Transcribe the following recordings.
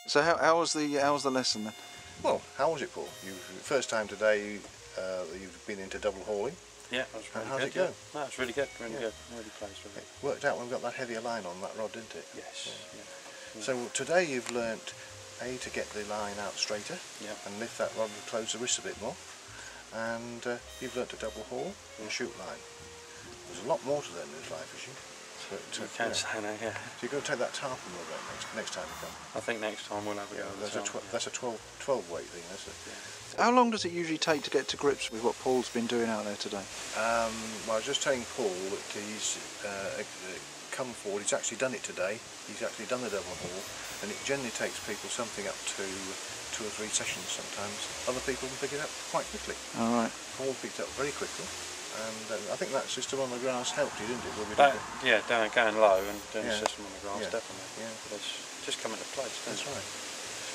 So how was the lesson then? Well, how was it, Paul? First time today you've been into double hauling. Yeah, it was really good. How's it go? No, it's really good, really good. Really pleased with it. It worked out when we got that heavier line on that rod, didn't it? Yes. Yeah. Yeah. So today you've learnt to get the line out straighter, and lift that rod and close the wrist a bit more, and you've learnt to double haul and shoot line. There's a lot more to learn in fly fishing. But, you can say that, yeah. So you're going to take that tarpon rod out next time you come. I think next time we'll have a go. That's a 12 weight thing, that's it. Yeah. How long does it usually take to get to grips with what Paul's been doing out there today? Well, I was just telling Paul that he's come forward, he's actually done it today, he's actually done the double haul, and it generally takes people something up to 2 or 3 sessions sometimes. Other people can pick it up quite quickly. Alright. Paul picked it up very quickly, and I think that system on the grass helped you, didn't it? Yeah, going low and doing the system on the grass, definitely. Yeah. But it's just come into place, doesn't it? That's right.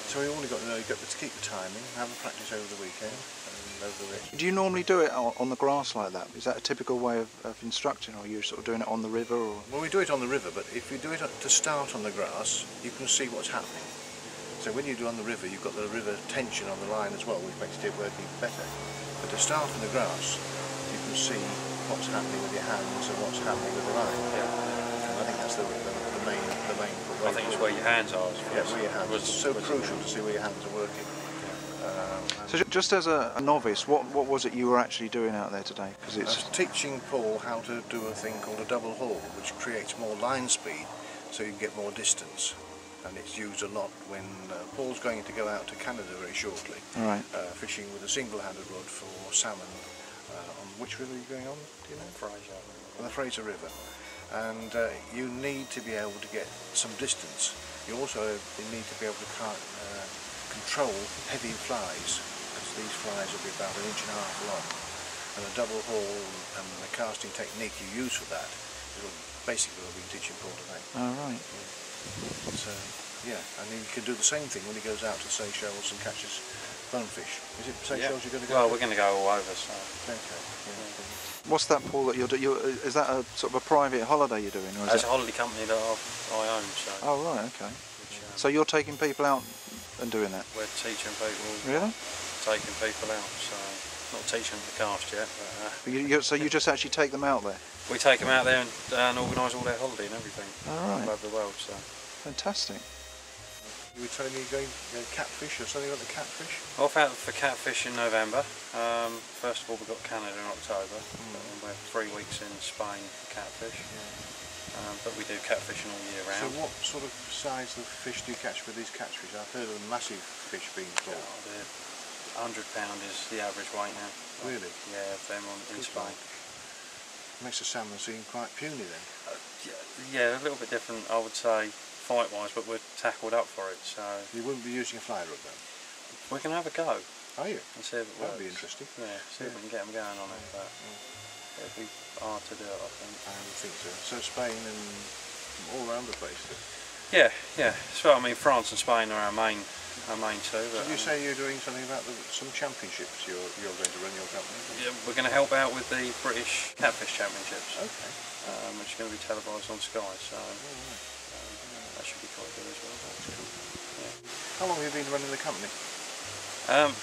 So we only got to keep the timing, have a practice over the weekend, and over the week. Do you normally do it on the grass like that? Is that a typical way of instructing, or are you sort of doing it on the river? Or? Well, we do it on the river, but if you do it to start on the grass, you can see what's happening. So when you do on the river, you've got the river tension on the line as well, which makes it working better. But to start on the grass, you can see what's happening with your hands and what's happening with the line. Yeah. And I think that's the main I think it's where your hands are. Yeah, where your hands. It's so crucial to see where your hands are working. So just as a novice, what was it you were actually doing out there today? Because I was teaching Paul how to do a thing called a double haul, which creates more line speed, so you can get more distance. And it's used a lot when Paul's going to go out to Canada very shortly, fishing with a single-handed rod for salmon. On which river are you going on? Do you know? Fraser. On the Fraser River. And you need to be able to get some distance. You also need to be able to control heavy flies, because these flies will be about 1.5 inches long. And a double haul and the casting technique you use for that is basically what we've been teaching Paul today. Oh, right. So, yeah, and he can do the same thing when he goes out to Seychelles and catches bonefish. Is it Seychelles you're going to go? Well, we're going to go all over, so. Okay. Yeah. What's that, Paul, that you're doing? Is that a sort of a private holiday you're doing? Or is it's a holiday company that I own, so. Oh, right, okay. So you're taking people out and doing that? We're teaching people. Really? Taking people out, so. Not teaching them to cast yet, but... So you just actually take them out there? We take them out there and organise all their holiday and everything. All right. All over the world, so. Fantastic. You were telling me you're going catfish or something about the catfish? Off out for catfish in November. First of all, we've got Canada in October. And we're 3 weeks in Spain for catfish. But we do catfishing all year round. So what sort of size of fish do you catch with these catfish? I've heard of massive fish being caught. £100 is the average weight now. Really? Yeah, them in Spain. Makes the salmon seem quite puny then. Yeah, a little bit different, I would say, fight-wise, but we're tackled up for it. So you wouldn't be using a fly rod then? We're going to have a go. Are you? And see if it works. That'd be interesting. Yeah, see if we can get them going on it. But it'd be hard to do it, I think. I would think so. So Spain and all around the place. Yeah. So I mean, France and Spain are our main two. Did you say you're doing something about some championships you're going to run your company? Yeah, we're going to help out with the British Catfish Championships. Okay. Which is going to be televised on Sky, so that should be quite good as well. That's cool. Yeah. How long have you been running the company?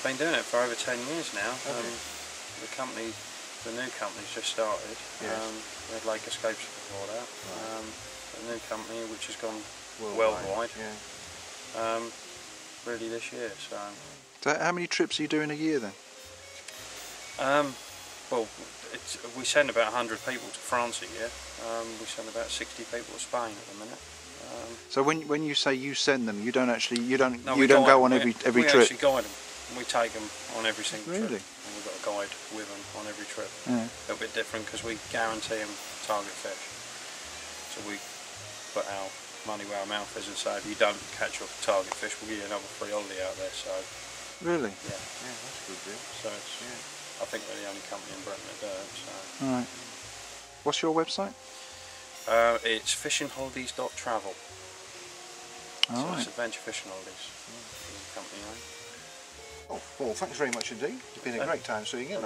Been doing it for over 10 years now. The new company's just started. Yes. We had Lake Escapes before that. The new company, which has gone Yeah. worldwide. Really this year. So how many trips are you doing a year then? Well, we send about 100 people to France a year. We send about 60 people to Spain at the minute. So when you say you send them, you don't No, go on every trip. We actually guide them. We take them on every single trip. Really? And we've got a guide with them on every trip. Yeah. A little bit different because we guarantee them target fish. So we put our money where our mouth is and say, if you don't catch your target fish, we'll give you another free holiday out there. So. Really? Yeah. Yeah, that's a good deal. So it's, I think we're the only company in Britain that do it. So. All right. What's your website? It's FishingHolidays.travel. So Right. it's Adventure Fishing Holidays. Company name. Oh, well, thanks very much indeed. It's been a great time seeing you, and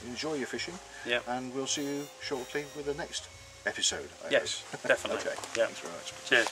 enjoy your fishing. Yeah. And we'll see you shortly with the next episode. Yes, definitely. Okay. Yeah. Thanks very much. Cheers.